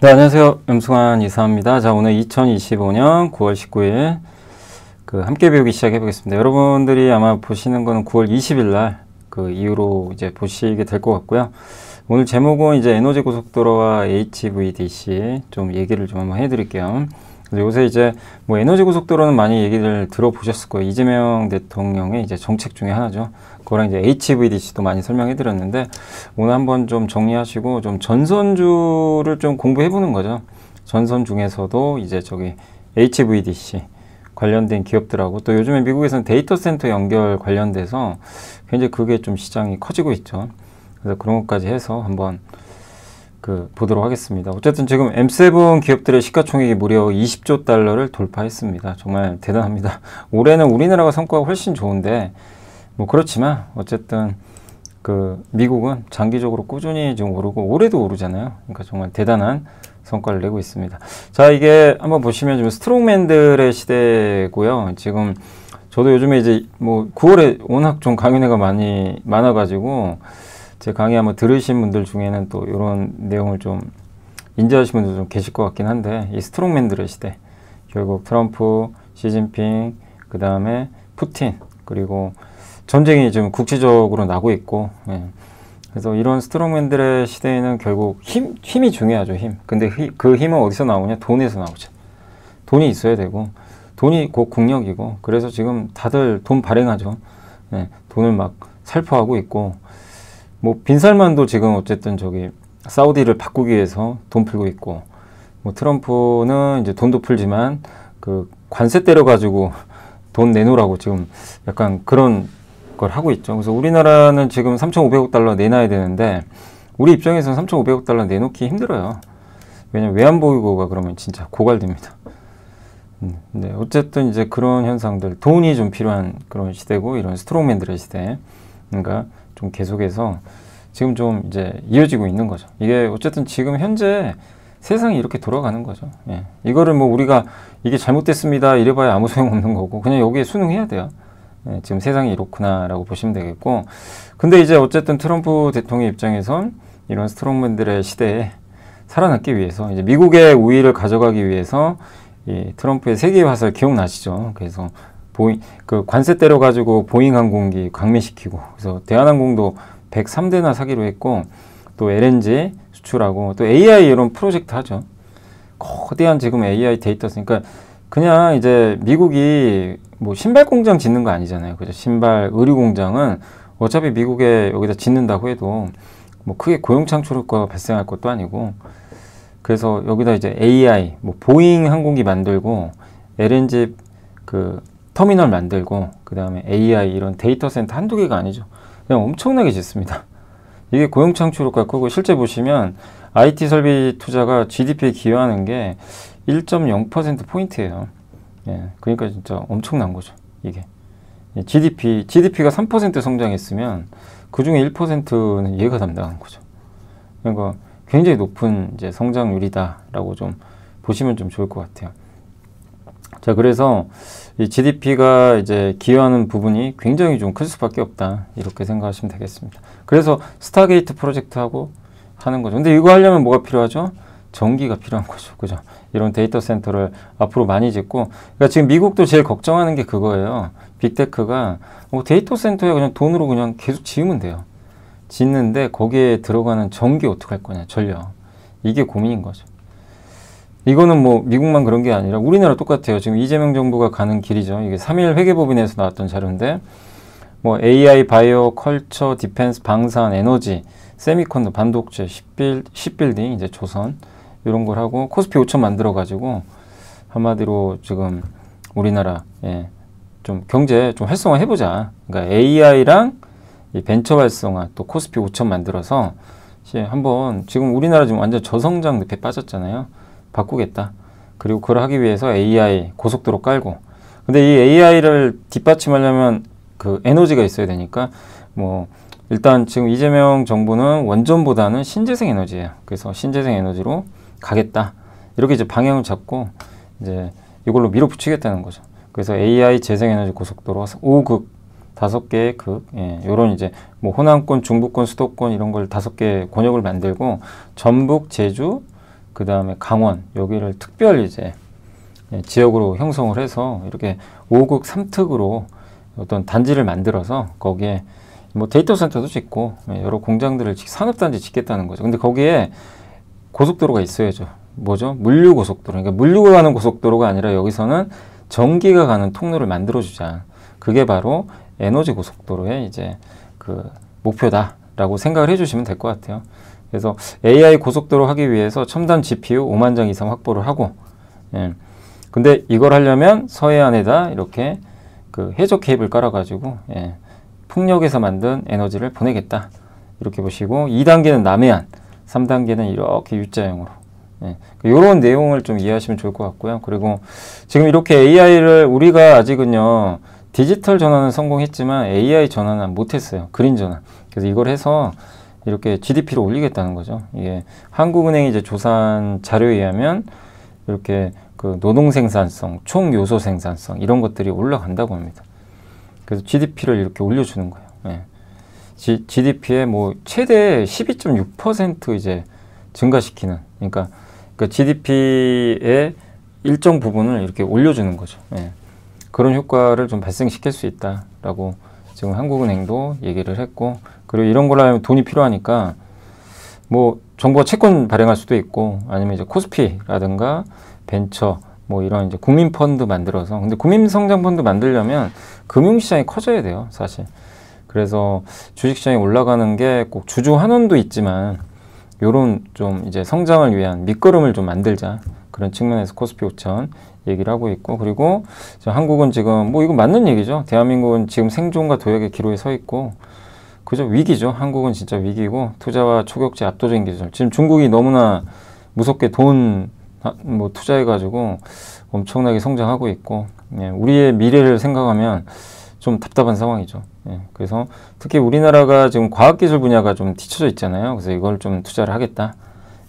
네, 안녕하세요. 염승환 이사입니다. 자, 오늘 2025년 9월 19일 함께 배우기 시작해 보겠습니다. 여러분들이 아마 보시는 거는 9월 20일 날 이후로 이제 보시게 될 것 같고요. 오늘 제목은 이제 에너지 고속도로와 HVDC 좀 얘기를 좀 한번 해드릴게요. 요새 이제 뭐 에너지 고속도로는 많이 얘기를 들어보셨을 거예요. 이재명 대통령의 이제 정책 중에 하나죠. 그거랑 이제 HVDC도 많이 설명해 드렸는데, 오늘 한번 좀 정리하시고 좀 전선주를 좀 공부해 보는 거죠. 전선 중에서도 이제 HVDC 관련된 기업들하고, 또 요즘에 미국에서는 데이터 센터 연결 관련돼서 굉장히 그게 좀 시장이 커지고 있죠. 그래서 그런 것까지 해서 한번 보도록 하겠습니다. 어쨌든 지금 M7 기업들의 시가총액이 무려 20조 달러를 돌파했습니다. 정말 대단합니다. 올해는 우리나라가 성과가 훨씬 좋은데, 뭐 그렇지만 어쨌든 미국은 장기적으로 꾸준히 좀 오르고 올해도 오르잖아요. 그러니까 정말 대단한 성과를 내고 있습니다. 자, 이게 한번 보시면 좀 스트롱맨들의 시대고요. 지금 저도 요즘에 이제 뭐 9월에 워낙 좀 강연회가 많아가지고 제 강의 한번 들으신 분들 중에는 또 이런 내용을 좀 인지하신 분들 좀 계실 것 같긴 한데, 이 스트롱맨들의 시대, 결국 트럼프, 시진핑, 그 다음에 푸틴, 그리고 전쟁이 지금 국제적으로 나고 있고, 그래서 이런 스트롱맨들의 시대에는 결국 힘이 중요하죠. 힘. 근데 그 힘은 어디서 나오냐? 돈에서 나오죠. 돈이 있어야 되고, 돈이 곧 국력이고, 그래서 지금 다들 돈 발행하죠. 돈을 막 살포하고 있고, 뭐 빈살만도 지금 어쨌든 사우디를 바꾸기 위해서 돈 풀고 있고, 뭐 트럼프는 이제 돈도 풀지만 관세 때려가지고 돈 내놓으라고 지금 약간 그런 걸 하고 있죠. 그래서 우리나라는 지금 3,500억 달러 내놔야 되는데, 우리 입장에서는 3,500억 달러 내놓기 힘들어요. 왜냐면 외환보유고가 그러면 진짜 고갈됩니다. 네, 어쨌든 이제 그런 현상들, 돈이 좀 필요한 그런 시대고, 이런 스트롱맨들의 시대, 그러니까 좀 계속해서 지금 좀 이제 이어지고 있는 거죠. 이게 어쨌든 지금 현재 세상이 이렇게 돌아가는 거죠. 이거를 뭐 우리가 이게 잘못됐습니다 이래봐야 아무 소용없는 거고, 그냥 여기에 순응해야 돼요. 지금 세상이 이렇구나 라고 보시면 되겠고, 근데 이제 어쨌든 트럼프 대통령 입장에선 이런 스트롱맨들의 시대에 살아남기 위해서, 이제 미국의 우위를 가져가기 위해서 이 트럼프의 세계 화살 기억나시죠? 그래서 관세 때려가지고 보잉 항공기 강매시키고, 그래서 대한항공도 103대나 사기로 했고, 또 LNG 수출하고, 또 AI 이런 프로젝트 하죠. 거대한 지금 AI 데이터 센터. 그러니까 그냥 이제 미국이 뭐 신발 공장 짓는 거 아니잖아요. 그죠? 신발 의류 공장은 어차피 미국에 여기다 짓는다고 해도 뭐 크게 고용 창출효과가 발생할 것도 아니고, 그래서 여기다 이제 AI, 뭐 보잉 항공기 만들고, LNG 터미널 만들고, 그 다음에 AI 이런 데이터 센터 한두 개가 아니죠. 그냥 엄청나게 짓습니다. 이게 고용 창출 효과가 크고, 실제 보시면 IT 설비 투자가 GDP에 기여하는 게 1.0%포인트예요. 그러니까 진짜 엄청난 거죠. 이게 GDP가 3% 성장했으면 그 중에 1%는 얘가 담당한 거죠. 그러니까 굉장히 높은 이제 성장률이다라고 좀 보시면 좀 좋을 것 같아요. 자, 그래서 이 GDP가 이제 기여하는 부분이 굉장히 좀 클 수밖에 없다, 이렇게 생각하시면 되겠습니다. 그래서 스타게이트 프로젝트하고 하는 거죠. 근데 이거 하려면 뭐가 필요하죠? 전기가 필요한 거죠. 그죠? 이런 데이터 센터를 앞으로 많이 짓고, 그러니까 지금 미국도 제일 걱정하는 게 그거예요. 빅테크가 데이터 센터에 그냥 돈으로 그냥 계속 지으면 돼요. 짓는데 거기에 들어가는 전기 어떻게 할 거냐, 전력. 이게 고민인 거죠. 이거는 뭐 미국만 그런 게 아니라 우리나라 똑같아요. 지금 이재명 정부가 가는 길이죠. 이게 3일 회계법인에서 나왔던 자료인데, 뭐 AI, 바이오, 컬처, 디펜스, 방산, 에너지, 세미컨더, 반도체, 십빌딩, 이제 조선 이런 걸 하고 코스피 5천 만들어가지고 한마디로 지금 우리나라 좀 경제 좀 활성화 해보자. 그러니까 AI랑 이 벤처 활성화, 또 코스피 5천 만들어서 한번, 지금 우리나라 지금 완전 저성장 늪에 빠졌잖아요. 바꾸겠다. 그리고 그걸 하기 위해서 AI 고속도로 깔고, 근데 이 AI를 뒷받침하려면 에너지가 있어야 되니까, 뭐 일단 지금 이재명 정부는 원전보다는 신재생 에너지예요. 그래서 신재생 에너지로 가겠다, 이렇게 이제 방향을 잡고 이제 이걸로 밀어붙이겠다는 거죠. 그래서 AI 재생에너지 고속도로 5극 5개의 요런 이제 뭐 호남권, 중부권, 수도권 이런 걸 5개 권역을 만들고, 전북, 제주, 그 다음에 강원 여기를 특별 이제 지역으로 형성을 해서 이렇게 5극 3특으로 어떤 단지를 만들어서 거기에 뭐 데이터 센터도 짓고 여러 공장들을 산업단지 짓겠다는 거죠. 근데 거기에 고속도로가 있어야죠. 뭐죠? 물류고속도로. 그러니까 물류가 가는 고속도로가 아니라 여기서는 전기가 가는 통로를 만들어주자. 그게 바로 에너지 고속도로의 이제 그 목표다라고 생각을 해주시면 될 것 같아요. 그래서 AI 고속도로 하기 위해서 첨단 GPU 5만 장 이상 확보를 하고, 근데 이걸 하려면 서해안에다 이렇게 그 해저 케이블 깔아가지고 풍력에서 만든 에너지를 보내겠다. 이렇게 보시고 2단계는 남해안, 3단계는 이렇게 U자형으로 이런 내용을 좀 이해하시면 좋을 것 같고요. 그리고 지금 이렇게 AI를 우리가 아직은요 디지털 전환은 성공했지만 AI 전환은 못했어요. 그린 전환. 그래서 이걸 해서 이렇게 GDP를 올리겠다는 거죠. 이게 한국은행이 이제 조사한 자료에 의하면 이렇게 그 노동 생산성, 총 요소 생산성 이런 것들이 올라간다고 합니다. 그래서 GDP를 이렇게 올려주는 거예요. GDP의 뭐 최대 12.6% 이제 증가시키는, 그러니까 GDP의 일정 부분을 이렇게 올려주는 거죠. 그런 효과를 좀 발생시킬 수 있다라고 지금 한국은행도 얘기를 했고, 그리고 이런 걸 하려면 돈이 필요하니까 뭐 정부가 채권 발행할 수도 있고 아니면 이제 코스피라든가 벤처 뭐 이런 이제 국민 펀드 만들어서, 근데 국민 성장 펀드 만들려면 금융 시장이 커져야 돼요, 사실. 그래서 주식 시장이 올라가는 게 꼭 주주 환원도 있지만 요런 좀 이제 성장을 위한 밑거름을 좀 만들자, 그런 측면에서 코스피 5천 얘기를 하고 있고, 그리고 한국은 지금 뭐 이거 맞는 얘기죠. 대한민국은 지금 생존과 도약의 기로에 서 있고, 그죠? 위기죠. 한국은 진짜 위기고, 투자와 초격제 압도적인 기술. 지금 중국이 너무나 무섭게 돈 뭐 투자해가지고 엄청나게 성장하고 있고, 우리의 미래를 생각하면 좀 답답한 상황이죠. 그래서 특히 우리나라가 지금 과학기술 분야가 좀 뒤쳐져 있잖아요. 그래서 이걸 좀 투자를 하겠다,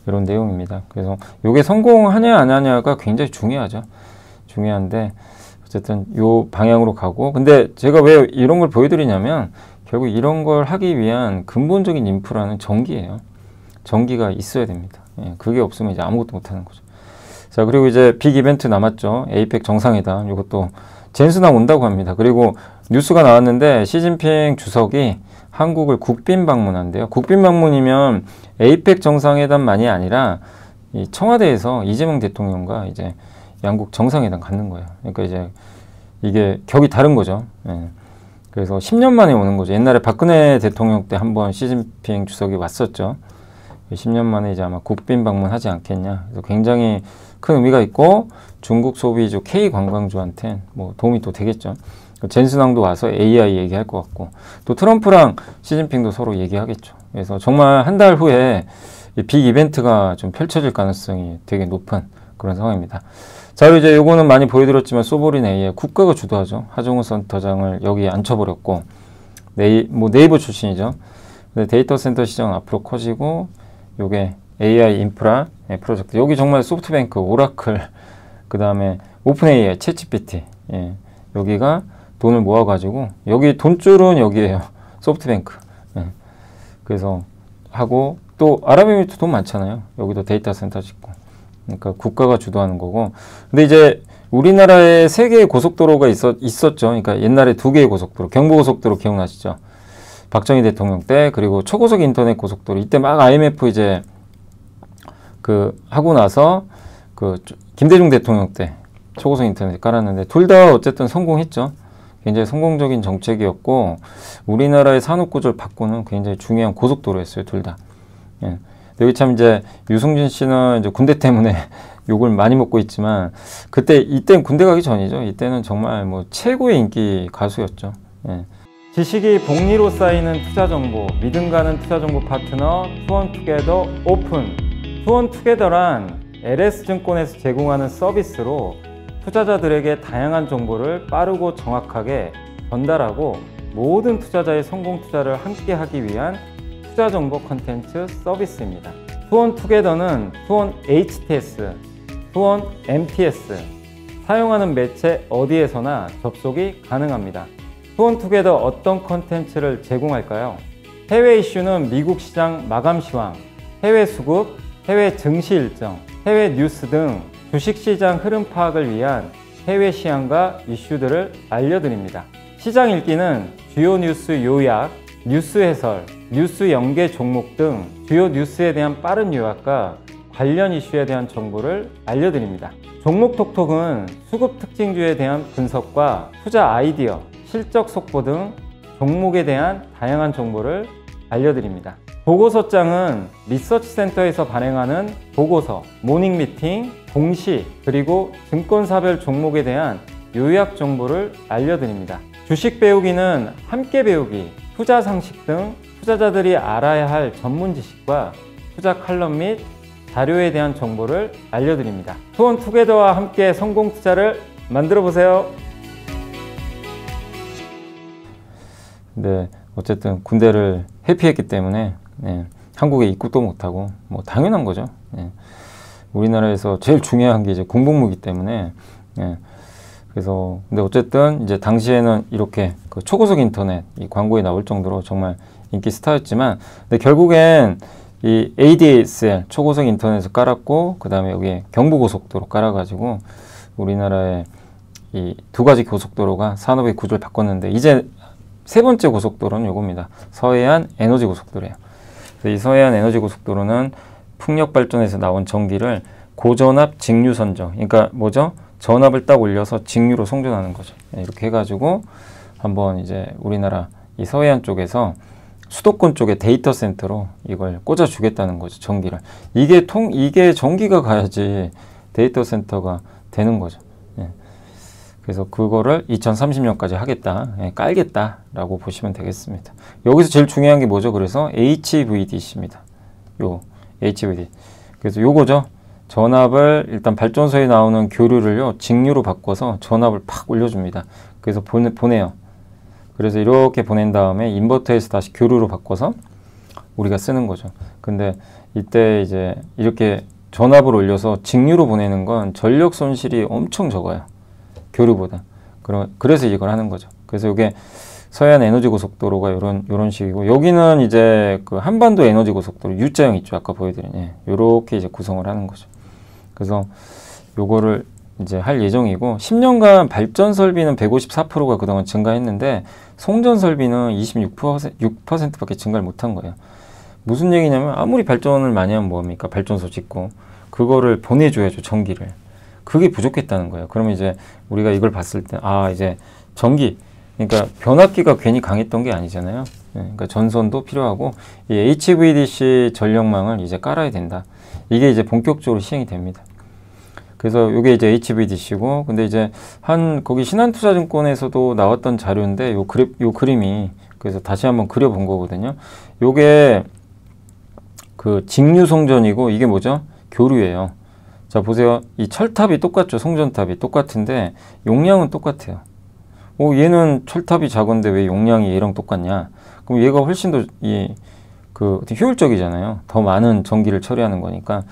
이런 내용입니다. 그래서 이게 성공하냐 안 하냐가 굉장히 중요하죠. 중요한데 어쨌든 요 방향으로 가고, 근데 제가 왜 이런 걸 보여드리냐면 결국 이런 걸 하기 위한 근본적인 인프라는 전기예요. 전기가 있어야 됩니다. 그게 없으면 이제 아무것도 못하는 거죠. 자, 그리고 이제 빅 이벤트 남았죠. 에이펙 정상회담. 이것도 젠스나 온다고 합니다. 그리고 뉴스가 나왔는데 시진핑 주석이 한국을 국빈 방문한대요. 국빈 방문이면 에이펙 정상회담만이 아니라 이 청와대에서 이재명 대통령과 이제 양국 정상회담 갖는 거예요. 그러니까 이제 이게 격이 다른 거죠. 그래서 10년 만에 오는 거죠. 옛날에 박근혜 대통령 때 한번 시진핑 주석이 왔었죠. 10년 만에 이제 아마 국빈 방문하지 않겠냐. 그래서 굉장히 큰 의미가 있고, 중국 소비주 K 관광주한테 뭐 도움이 또 되겠죠. 젠스낭도 와서 AI 얘기할 것 같고, 또 트럼프랑 시진핑도 서로 얘기하겠죠. 그래서 정말 한 달 후에 이 빅 이벤트가 좀 펼쳐질 가능성이 되게 높은 그런 상황입니다. 자, 그리고 이제 요거는 많이 보여드렸지만 소보린 AI 국가가 주도하죠. 하정우 센터장을 여기에 앉혀버렸고, 네이버 출신이죠. 근데 데이터 센터 시장은 앞으로 커지고, 요게 AI 인프라 프로젝트. 여기 정말 소프트뱅크, 오라클, 그 다음에 오픈 AI, 챗GPT. 여기가 돈을 모아가지고, 여기 돈줄은 여기에요. 소프트뱅크. 그래서 하고, 또 아랍에미리트 돈 많잖아요. 여기도 데이터 센터 짓고. 그러니까 국가가 주도하는 거고. 근데 이제 우리나라에 3개의 고속도로가 있었죠. 그러니까 옛날에 2개의 고속도로, 경부고속도로 기억나시죠? 박정희 대통령 때, 그리고 초고속 인터넷 고속도로. 이때 막 IMF 이제 그 하고 나서 그 김대중 대통령 때 초고속 인터넷 깔았는데, 둘 다 어쨌든 성공했죠. 굉장히 성공적인 정책이었고, 우리나라의 산업 구조를 바꾸는 굉장히 중요한 고속도로였어요, 둘 다. 여기 참 이제 유승준 씨는 이제 군대 때문에 욕을 많이 먹고 있지만, 이때는 군대 가기 전이죠. 이때는 정말 뭐 최고의 인기 가수였죠. 지식이 복리로 쌓이는 투자 정보, 믿음 가는 투자 정보 파트너 투원투게더 오픈. 투원투게더란 LS증권에서 제공하는 서비스로 투자자들에게 다양한 정보를 빠르고 정확하게 전달하고, 모든 투자자의 성공 투자를 함께 하기 위한 투자 정보 컨텐츠 서비스입니다. 투원투게더는 투원 HTS, 투원 MTS, 사용하는 매체 어디에서나 접속이 가능합니다. 투원투게더 어떤 컨텐츠를 제공할까요? 해외 이슈는 미국 시장 마감 시황, 해외 수급, 해외 증시 일정, 해외 뉴스 등 주식시장 흐름 파악을 위한 해외 시황과 이슈들을 알려드립니다. 시장 읽기는 주요 뉴스 요약, 뉴스 해설, 뉴스 연계 종목 등 주요 뉴스에 대한 빠른 요약과 관련 이슈에 대한 정보를 알려드립니다. 종목 톡톡은 수급 특징주에 대한 분석과 투자 아이디어, 실적 속보 등 종목에 대한 다양한 정보를 알려드립니다. 보고서장은 리서치센터에서 발행하는 보고서, 모닝미팅, 공시, 그리고 증권사별 종목에 대한 요약 정보를 알려드립니다. 주식 배우기는 함께 배우기, 투자 상식 등 투자자들이 알아야 할 전문 지식과 투자 칼럼 및 자료에 대한 정보를 알려드립니다. 투원투게더와 함께 성공 투자를 만들어 보세요. 네, 어쨌든 군대를 회피했기 때문에 한국에 입국도 못하고 뭐 당연한 거죠. 우리나라에서 제일 중요한 게 이제 군복무기 때문에 그래서 근데 어쨌든 이제 당시에는 이렇게 그 초고속 인터넷 이 광고에 나올 정도로 정말 인기 스타였지만 근데 결국엔 이 ADSL 초고속 인터넷을 깔았고 그 다음에 여기 경부고속도로 깔아가지고 우리나라의 이 두 가지 고속도로가 산업의 구조를 바꿨는데 이제 세 번째 고속도로는 요겁니다. 서해안 에너지 고속도로예요. 이 서해안 에너지 고속도로는 풍력 발전에서 나온 전기를 고전압 직류 선정, 그러니까 뭐죠? 전압을 딱 올려서 직류로 송전하는 거죠. 이렇게 해가지고 한번 이제 우리나라 이 서해안 쪽에서 수도권 쪽에 데이터 센터로 이걸 꽂아 주겠다는 거죠. 전기를. 이게 전기가 가야지 데이터 센터가 되는 거죠. 그래서 그거를 2030년까지 하겠다, 깔겠다라고 보시면 되겠습니다. 여기서 제일 중요한 게 뭐죠? 그래서 HVDC입니다. 요 HVD. 그래서 요거죠. 전압을 일단 발전소에 나오는 교류를요 직류로 바꿔서 전압을 팍 올려줍니다. 그래서 보내요. 그래서 이렇게 보낸 다음에 인버터에서 다시 교류로 바꿔서 우리가 쓰는 거죠. 근데 이때 이제 이렇게 전압을 올려서 직류로 보내는 건 전력 손실이 엄청 적어요. 교류보다. 그래서 이걸 하는 거죠. 그래서 이게 서해안 에너지 고속도로가 요런 식이고 여기는 이제 그 한반도 에너지 고속도로 U자형 있죠. 아까 보여드린 요렇게 이제 구성을 하는 거죠. 그래서 요거를 이제 할 예정이고 10년간 발전 설비는 154%가 그동안 증가했는데 송전 설비는 26%밖에 증가를 못한 거예요. 무슨 얘기냐면 아무리 발전을 많이 하면 뭐합니까? 발전소 짓고 그거를 보내줘야죠. 전기를. 그게 부족했다는 거예요. 그러면 이제 우리가 이걸 봤을 때 이제 전기, 그러니까 변압기가 괜히 강했던 게 아니잖아요. 그러니까 전선도 필요하고 이 HVDC 전력망을 이제 깔아야 된다. 이게 이제 본격적으로 시행이 됩니다. 그래서 이게 이제 HVDC고 근데 이제 거기 신한투자증권에서도 나왔던 자료인데 요 그림이 그래서 다시 한번 그려본 거거든요. 요게 그 직류 송전이고 이게 뭐죠? 교류예요. 자 보세요. 이 철탑이 똑같죠. 송전탑이 똑같은데 용량은 똑같아요. 얘는 철탑이 작은데 왜 용량이 얘랑 똑같냐? 그럼 얘가 훨씬 더 효율적이잖아요. 더 많은 전기를 처리하는 거니까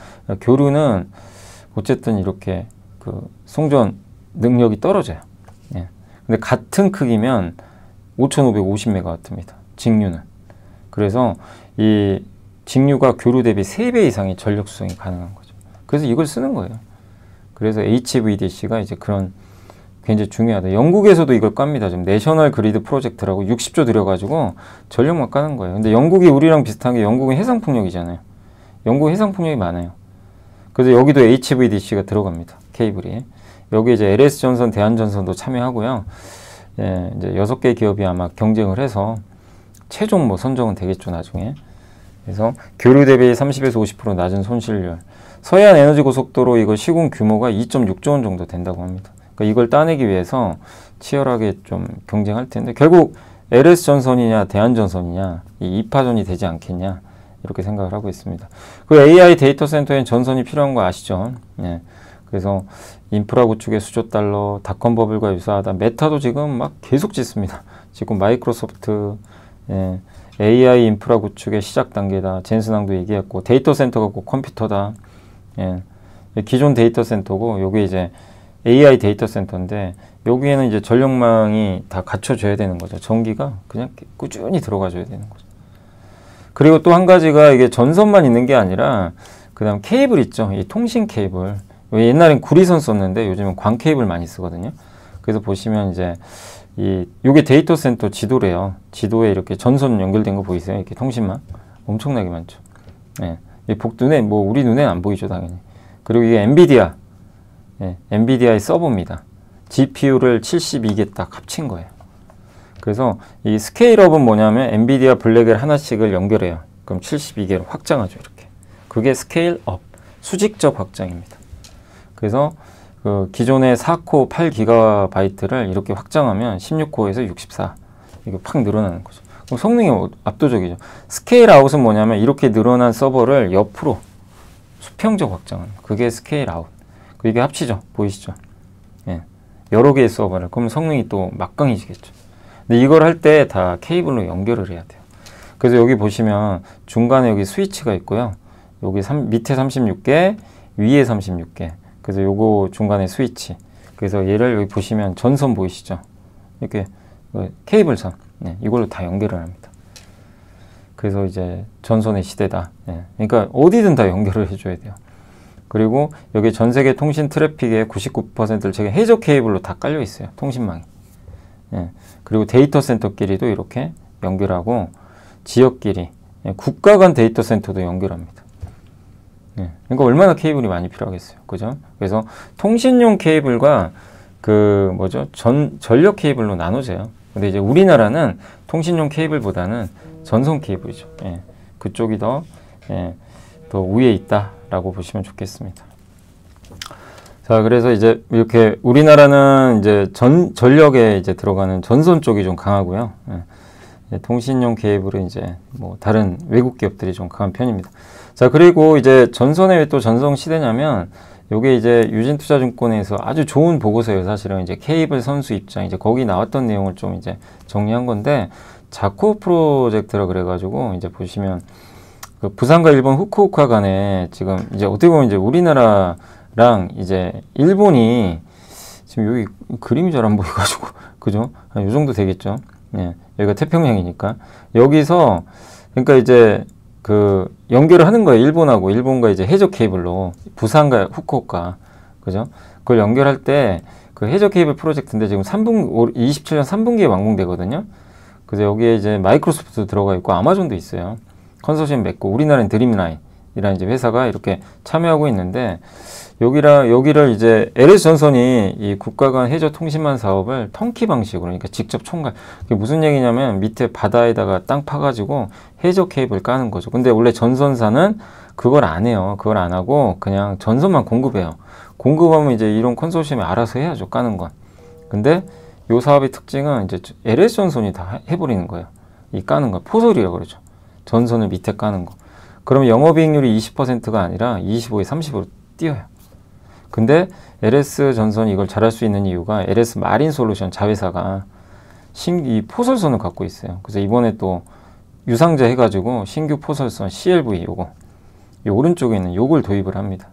교류는 어쨌든 이렇게 그 송전 능력이 떨어져요. 근데 같은 크기면 5550MW입니다. 직류는. 그래서 이 직류가 교류 대비 3배 이상의 전력 수송이 가능한 거죠. 그래서 이걸 쓰는 거예요. 그래서 HVDC가 이제 그런 굉장히 중요하다. 영국에서도 이걸 깝니다. 지금 내셔널 그리드 프로젝트라고 60조 들여가지고 전력만 까는 거예요. 근데 영국이 우리랑 비슷한 게 영국은 해상풍력이잖아요. 영국은 해상풍력이 많아요. 그래서 여기도 HVDC가 들어갑니다. 케이블이. 여기 이제 LS전선, 대한전선도 참여하고요. 이제 6개 기업이 아마 경쟁을 해서 최종 선정은 되겠죠, 나중에. 그래서 교류 대비 30에서 50% 낮은 손실률. 서해안 에너지 고속도로 이거 시공 규모가 2.6조 원 정도 된다고 합니다. 그러니까 이걸 따내기 위해서 치열하게 좀 경쟁할 텐데 결국 LS전선이냐 대한전선이냐 이 2파전이 되지 않겠냐 이렇게 생각을 하고 있습니다. 그 AI 데이터 센터엔 전선이 필요한 거 아시죠? 그래서 인프라 구축의 수조 달러, 닷컴 버블과 유사하다. 메타도 지금 막 계속 짓습니다. 지금 마이크로소프트 AI 인프라 구축의 시작 단계다. 젠슨왕도 얘기했고 데이터 센터가 꼭 컴퓨터다. 기존 데이터 센터고 여기 이제 AI 데이터 센터인데 여기에는 이제 전력망이 다 갖춰져야 되는 거죠. 전기가 그냥 꾸준히 들어가줘야 되는 거죠. 그리고 또 한 가지가 이게 전선만 있는 게 아니라 그 다음 케이블 있죠. 이 통신 케이블. 옛날엔 구리선 썼는데 요즘은 광 케이블 많이 쓰거든요. 그래서 보시면 이제 요게 데이터 센터 지도래요. 지도에 이렇게 전선 연결된 거 보이세요? 이렇게 통신망 엄청나게 많죠. 예. 눈에 뭐 우리 눈에는 안 보이죠, 당연히. 그리고 이게 엔비디아, 예, 엔비디아의 서버입니다. GPU를 72개 딱 합친 거예요. 그래서 이 스케일업은 뭐냐면 엔비디아 블랙을 하나씩을 연결해요. 그럼 72개로 확장하죠, 이렇게. 그게 스케일업, 수직적 확장입니다. 그래서 그 기존의 4코어 8GB를 이렇게 확장하면 16코어에서 64, 이게 팍 늘어나는 거죠. 그럼 성능이 압도적이죠. 스케일 아웃은 뭐냐면 이렇게 늘어난 서버를 옆으로 수평적 확장하는 거. 그게 스케일 아웃. 이게 합치죠. 보이시죠? 예. 여러 개의 서버를. 그럼 성능이 또 막강해지겠죠. 근데 이걸 할 때 다 케이블로 연결을 해야 돼요. 그래서 여기 보시면 중간에 여기 스위치가 있고요. 여기 밑에 36개, 위에 36개. 그래서 요거 중간에 스위치. 그래서 얘를 여기 보시면 전선 보이시죠? 이렇게 케이블선. 네, 이걸로 다 연결을 합니다. 그래서 이제 전선의 시대다. 네, 그러니까 어디든 다 연결을 해줘야 돼요. 그리고 여기 전 세계 통신 트래픽의 99%를 제가 해저 케이블로 다 깔려 있어요. 통신망이. 네, 그리고 데이터 센터끼리도 이렇게 연결하고 지역끼리, 네, 국가 간 데이터 센터도 연결합니다. 네, 그러니까 얼마나 케이블이 많이 필요하겠어요. 그죠? 그래서 통신용 케이블과 그 뭐죠? 전력 케이블로 나눠져요. 근데 이제 우리나라는 통신용 케이블보다는 전선 케이블이죠. 예, 그쪽이 더 위에 있다라고 보시면 좋겠습니다. 자, 그래서 이제 이렇게 우리나라는 이제 전력에 이제 들어가는 전선 쪽이 좀 강하고요. 예, 통신용 케이블은 이제 뭐 다른 외국 기업들이 좀 강한 편입니다. 자, 그리고 이제 전선에 왜 또 전성 시대냐면 요게 이제 유진투자증권에서 아주 좋은 보고서예요. 사실은 이제 케이블 선수 입장, 이제 거기 나왔던 내용을 좀 이제 정리한 건데, 자코 프로젝트라 그래가지고 이제 보시면 그 부산과 일본 후쿠오카 간에 지금 이제 어떻게 보면 이제 우리나라랑 이제 일본이 지금 여기 그림이 잘 안 보여가지고 그죠? 요 정도 되겠죠. 예, 여기가 태평양이니까 여기서 그러니까 이제 그 연결을 하는 거예요. 일본과 이제 해저 케이블로 부산과 후쿠오카, 그죠? 그걸 연결할 때 그 해저 케이블 프로젝트인데 지금 27년 3분기에 완공되거든요. 그래서 여기에 이제 마이크로소프트도 들어가 있고 아마존도 있어요. 컨소시엄 맺고 우리나라는 드림라인이라는 이제 회사가 이렇게 참여하고 있는데, 여기를 이제 LS전선이 이 국가 간 해저 통신망 사업을 턴키 방식으로, 그러니까 직접 총괄. 그게 무슨 얘기냐면 밑에 바다에다가 땅 파가지고 해저 케이블 까는 거죠. 근데 원래 전선사는 그걸 안 해요. 그걸 안 하고 그냥 전선만 공급해요. 공급하면 이제 이런 컨소시엄이 알아서 해야죠. 까는 건. 근데 요 사업의 특징은 이제 LS전선이 다 해버리는 거예요. 이 까는 거. 포솔이라고 그러죠. 전선을 밑에 까는 거. 그러면 영업이익률이 20%가 아니라 25에 30으로 뛰어요. 근데 LS전선이 이걸 잘할 수 있는 이유가 LS 마린 솔루션 자회사가 이 포설선을 갖고 있어요. 그래서 이번에 또 유상자 해가지고 신규 포설선 CLV 요 오른쪽에 있는 요걸 도입을 합니다.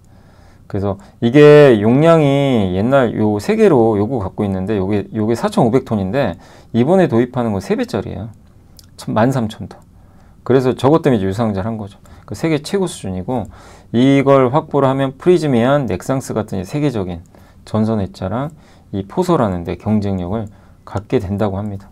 그래서 이게 용량이 옛날 요 3개로 요거 갖고 있는데 요게 4,500톤인데 이번에 도입하는 건 3배짜리예요. 13,000톤. 그래서 저것 때문에 이제 유상자를 한 거죠. 그 세계 최고 수준이고, 이걸 확보를 하면 프리즈미안, 넥상스 같은 세계적인 전선 회차랑 이 포설하는 데 경쟁력을 갖게 된다고 합니다.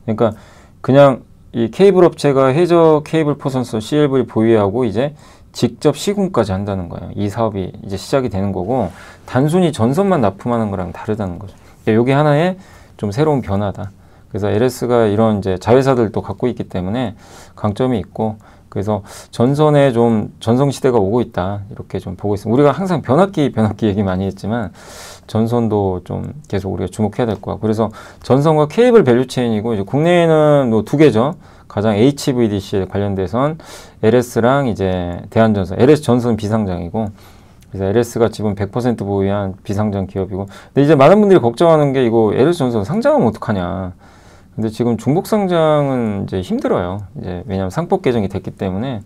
그러니까 그냥 이 케이블 업체가 해저 케이블 포선선 CLV 보유하고 이제 직접 시공까지 한다는 거예요. 이 사업이 이제 시작이 되는 거고, 단순히 전선만 납품하는 거랑 다르다는 거죠. 그러니까 이게 하나의 좀 새로운 변화다. 그래서 LS가 이런 이제 자회사들도 갖고 있기 때문에 강점이 있고, 그래서 전선에 좀 전성 시대가 오고 있다, 이렇게 좀 보고 있습니다. 우리가 항상 변압기 얘기 많이 했지만 전선도 좀 계속 우리가 주목해야 될 것 같고, 그래서 전선과 케이블 밸류체인이고, 이제 국내에는 뭐 2개죠. 가장 HVDC에 관련돼선 LS랑 이제 대한전선, LS 전선 비상장이고, 그래서 LS가 지분 100% 보유한 비상장 기업이고, 근데 이제 많은 분들이 걱정하는 게 이거 LS 전선 상장하면 어떡하냐. 근데 지금 중복 상장은 이제 힘들어요. 이제 왜냐하면 상법 개정이 됐기 때문에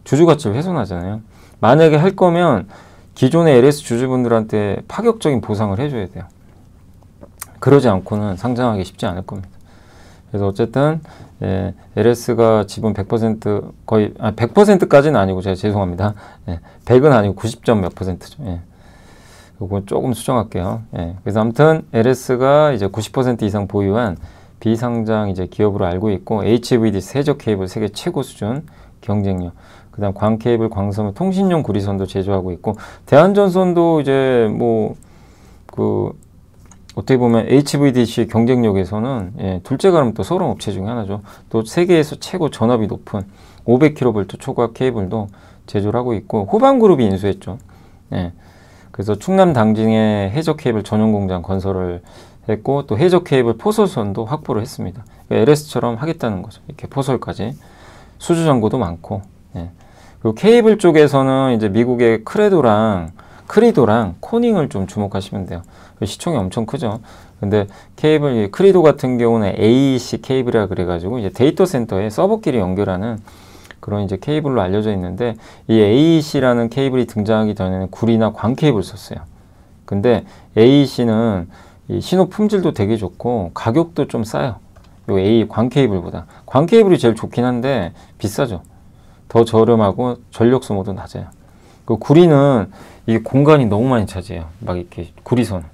주주 가치를 훼손하잖아요. 만약에 할 거면 기존의 LS 주주분들한테 파격적인 보상을 해줘야 돼요. 그러지 않고는 상장하기 쉽지 않을 겁니다. 그래서 어쨌든 예, LS가 지분 100% 거의 100%까지는 아니고 제가 죄송합니다. 예, 100은 아니고 90점 몇 %죠. 예. 요거 조금 수정할게요. 예. 그래서 아무튼 LS가 이제 90% 이상 보유한 비상장 이제 기업으로 알고 있고 HVD 세적 케이블 세계 최고 수준 경쟁력. 그다음 광 케이블, 광섬유, 통신용 구리선도 제조하고 있고 대한전선도 이제 뭐 그 어떻게 보면 HVDC 경쟁력에서는 예, 둘째 가름 또 서른 업체 중에 하나죠. 또 세계에서 최고 전압이 높은 500kV 초과 케이블도 제조를 하고 있고 호반그룹이 인수했죠. 예. 그래서 충남 당진에 해적 케이블 전용 공장 건설을 했고 또 해적 케이블 포설선도 확보를 했습니다. LS처럼 하겠다는 거죠. 이렇게 포설까지 수주 잔고도 많고. 예. 그리고 케이블 쪽에서는 이제 미국의 크리도랑 코닝을 좀 주목하시면 돼요. 시총이 엄청 크죠. 근데 케이블 크리도 같은 경우는 AEC 케이블이라 그래가지고 이제 데이터 센터에 서버끼리 연결하는 그런 이제 케이블로 알려져 있는데 이 AEC라는 케이블이 등장하기 전에는 구리나 광 케이블 썼어요. 근데 AEC는 이 신호 품질도 되게 좋고 가격도 좀 싸요. 요 A 광 케이블보다. 광 케이블이 제일 좋긴 한데 비싸죠. 더 저렴하고 전력 소모도 낮아요. 그 구리는 이게 공간이 너무 많이 차지해요. 막 이렇게 구리선.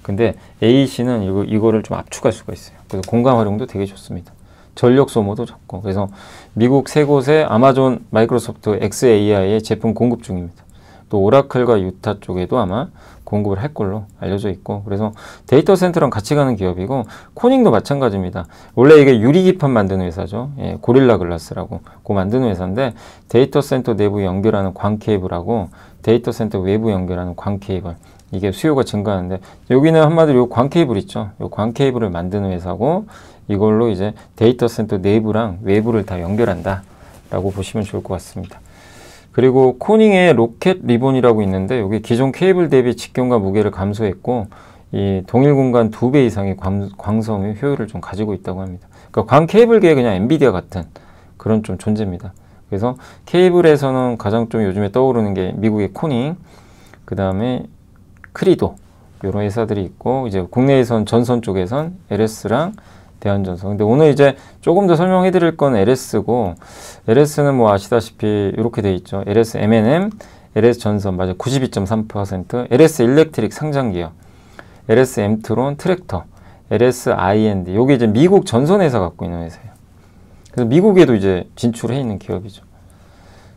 근데 AEC는 이거를 좀 압축할 수가 있어요. 그래서 공간 활용도 되게 좋습니다. 전력 소모도 적고. 그래서 미국 세 곳에 아마존, 마이크로소프트, XAI의 제품 공급 중입니다. 또 오라클과 유타 쪽에도 아마 공급을 할 걸로 알려져 있고, 그래서 데이터 센터랑 같이 가는 기업이고, 코닝도 마찬가지입니다. 원래 이게 유리기판 만드는 회사죠. 예, 고릴라 글라스라고 그거 만드는 회사인데 데이터 센터 내부 연결하는 광 케이블하고 데이터 센터 외부 연결하는 광 케이블, 이게 수요가 증가하는데 여기는 한마디로 요 광 케이블 있죠. 요 광 케이블을 만드는 회사고 이걸로 이제 데이터 센터 내부랑 외부를 다 연결한다 라고 보시면 좋을 것 같습니다. 그리고 코닝의 로켓 리본이라고 있는데 여기 기존 케이블 대비 직경과 무게를 감소했고 이 동일 공간 2배 이상의 광섬유 효율을 좀 가지고 있다고 합니다. 그러니까 광 케이블계의 그냥 엔비디아 같은 그런 좀 존재입니다. 그래서 케이블에서는 가장 좀 요즘에 떠오르는 게 미국의 코닝, 그 다음에 크리도 이런 회사들이 있고 이제 국내에선 전선 쪽에선 LS랑 대한전선. 근데 오늘 이제 조금 더 설명해 드릴 건 LS고 LS는 뭐 아시다시피 이렇게 돼 있죠. LS M&M, LS 전선 맞아 92.3%, LS 일렉트릭 상장기업, LS 엠트론 트랙터, LS I&D 요게 이제 미국 전선회사 갖고 있는 회사예요. 그래서 미국에도 이제 진출해 있는 기업이죠.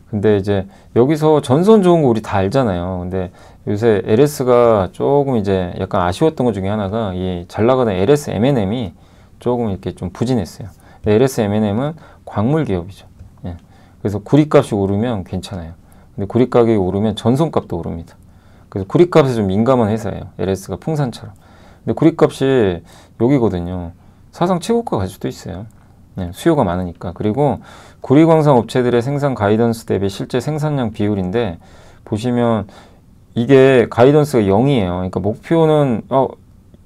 근데 이제 여기서 전선 좋은 거 우리 다 알잖아요. 근데 요새 LS가 조금 이제 약간 아쉬웠던 것 중에 하나가 이 잘 나가던 LS M&M이 조금 이렇게 좀 부진했어요. LS M&M은 광물 기업이죠. 예. 그래서 구리값이 오르면 괜찮아요. 근데 구리 가격이 오르면 전선값도 오릅니다. 그래서 구리값에 좀 민감한 회사예요. LS가 풍산처럼. 근데 구리값이 여기거든요. 사상 최고가 갈 수도 있어요. 네, 수요가 많으니까. 그리고 구리광산 업체들의 생산 가이던스 대비 실제 생산량 비율인데 보시면 이게 가이던스가 0이에요. 그러니까 목표는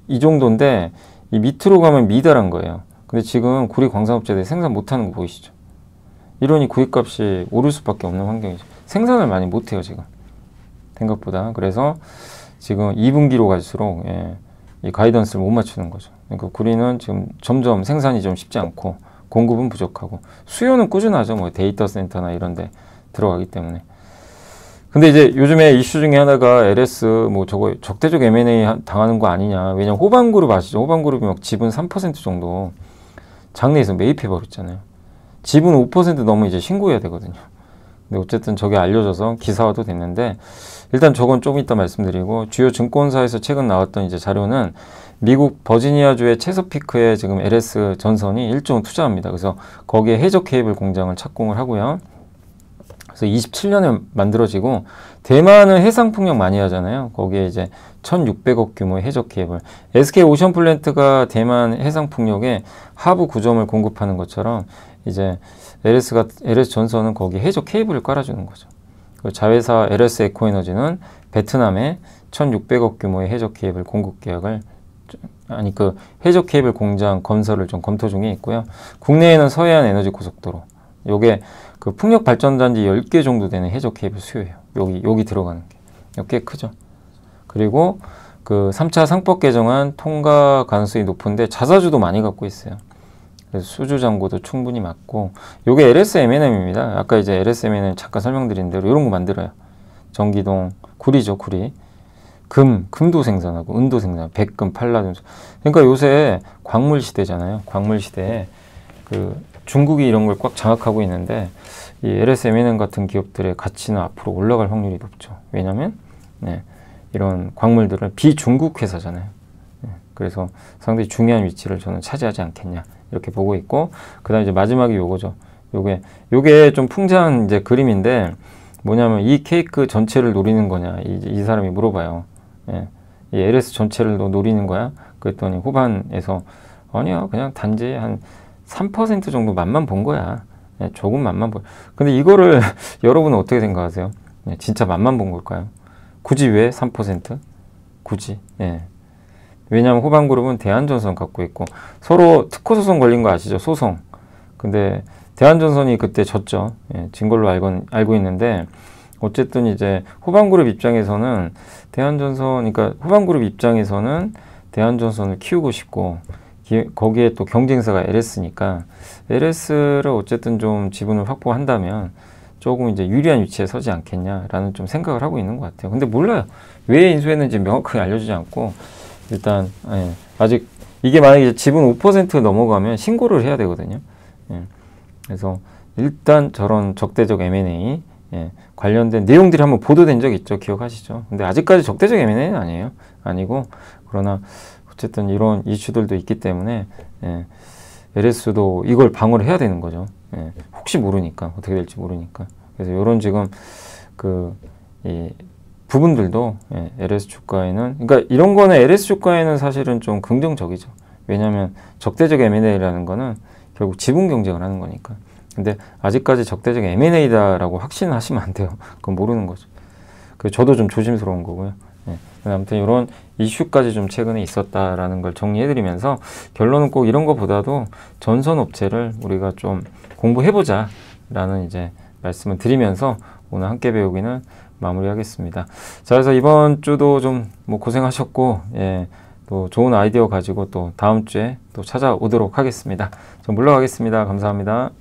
이 정도인데 이 밑으로 가면 미달한 거예요. 근데 지금 구리광산업체들이 생산 못하는 거 보이시죠? 이러니 구리값이 오를 수밖에 없는 환경이죠. 생산을 많이 못해요 지금 생각보다. 그래서 지금 2분기로 갈수록 이 가이던스를 못 맞추는 거죠. 그러니까 구리는 지금 점점 생산이 좀 쉽지 않고 공급은 부족하고 수요는 꾸준하죠. 뭐 데이터 센터나 이런 데 들어가기 때문에. 근데 이제 요즘에 이슈 중에 하나가 LS 뭐 저거 적대적 M&A 당하는 거 아니냐. 왜냐면 호반그룹 아시죠? 호반그룹이 막 지분 3% 정도 장내에서 매입해 버렸잖아요. 지분 5% 넘으면 이제 신고해야 되거든요. 근데 어쨌든 저게 알려져서 기사화도 됐는데 일단 저건 좀 이따 말씀드리고 주요 증권사에서 최근 나왔던 이제 자료는 미국 버지니아주의 체서피크에 지금 LS 전선이 1조 원 투자합니다. 그래서 거기에 해적 케이블 공장을 착공을 하고요. 그래서 27년에 만들어지고 대만은 해상 풍력 많이 하잖아요. 거기에 이제 1,600억 규모의 해적 케이블. SK 오션플랜트가 대만 해상 풍력에 하부 구점을 공급하는 것처럼 이제 LS 전선은 거기 해적 케이블을 깔아주는 거죠. 자회사 LS 에코에너지는 베트남에 1,600억 규모의 해적 케이블 공급 계약을 그 해적 케이블 공장 건설을 좀 검토 중에 있고요. 국내에는 서해안 에너지 고속도로. 요게 그 풍력 발전단지 10개 정도 되는 해적 케이블 수요예요. 여기 들어가는 게. 꽤 크죠. 그리고 그 3차 상법 개정안 통과 가능성이 높은데 자사주도 많이 갖고 있어요. 그래서 수주 잔고도 충분히 맞고, 요게 LS M&M입니다. 아까 이제 LS M&M 잠깐 설명드린 대로 이런 거 만들어요. 전기동, 구리죠, 구리. 금도 생산하고, 은도 생산, 백금, 팔라딘. 그러니까 요새 광물 시대잖아요. 광물 시대에 그 중국이 이런 걸 꽉 장악하고 있는데, 이 LS M&M 같은 기업들의 가치는 앞으로 올라갈 확률이 높죠. 왜냐면, 네, 이런 광물들은 비중국 회사잖아요. 네, 그래서 상당히 중요한 위치를 저는 차지하지 않겠냐. 이렇게 보고 있고, 그 다음에 이제 마지막이 요거죠. 요게 좀 풍자한 이제 그림인데, 뭐냐면 이 케이크 전체를 노리는 거냐. 이 사람이 물어봐요. 예, 이 LS 전체를 노리는 거야? 그랬더니 후반에서, 아니야, 그냥 단지 한 3% 정도 맛만 본 거야. 예, 조금 맛만 본. 근데 이거를 여러분은 어떻게 생각하세요? 예, 진짜 맛만 본 걸까요? 굳이 왜 3%? 굳이? 예. 왜냐하면 호반그룹은 대한전선 갖고 있고, 서로 특허소송 걸린 거 아시죠? 소송. 근데 대한전선이 그때 졌죠. 예, 진 걸로 알고 있는데, 어쨌든 이제 호반그룹 입장에서는 그러니까 호반그룹 입장에서는 대한전선을 키우고 싶고, 거기에 또 경쟁사가 LS니까 LS를 어쨌든 좀 지분을 확보한다면 조금 이제 유리한 위치에 서지 않겠냐라는 좀 생각을 하고 있는 것 같아요. 근데 몰라요. 왜 인수했는지 명확하게 알려주지 않고, 일단 예, 아직 이게 만약에 지분 5% 넘어가면 신고를 해야 되거든요. 예, 그래서 일단 저런 적대적 M&A 예, 관련된 내용들이 한번 보도된 적 있죠. 기억하시죠? 근데 아직까지 적대적 M&A는 아니에요. 아니고, 그러나 어쨌든 이런 이슈들도 있기 때문에 예, LS도 이걸 방어를 해야 되는 거죠. 예, 혹시 모르니까, 어떻게 될지 모르니까. 그래서 이런 지금 이 부분들도 예, LS 주가에는, 그러니까 이런 거는 LS 주가에는 사실은 좀 긍정적이죠. 왜냐하면 적대적 M&A라는 거는 결국 지분 경쟁을 하는 거니까. 근데 아직까지 적대적 M&A다라고 확신하시면 안 돼요. 그건 모르는 거죠. 그래서 저도 좀 조심스러운 거고요. 예, 아무튼 이런 이슈까지 좀 최근에 있었다라는 걸 정리해드리면서, 결론은 꼭 이런 거보다도 전선업체를 우리가 좀 공부해보자 라는 이제 말씀을 드리면서 오늘 함께 배우기는 마무리하겠습니다. 자, 그래서 이번 주도 좀 뭐 고생하셨고, 예, 또 좋은 아이디어 가지고 또 다음 주에 또 찾아오도록 하겠습니다. 전 물러가겠습니다. 감사합니다.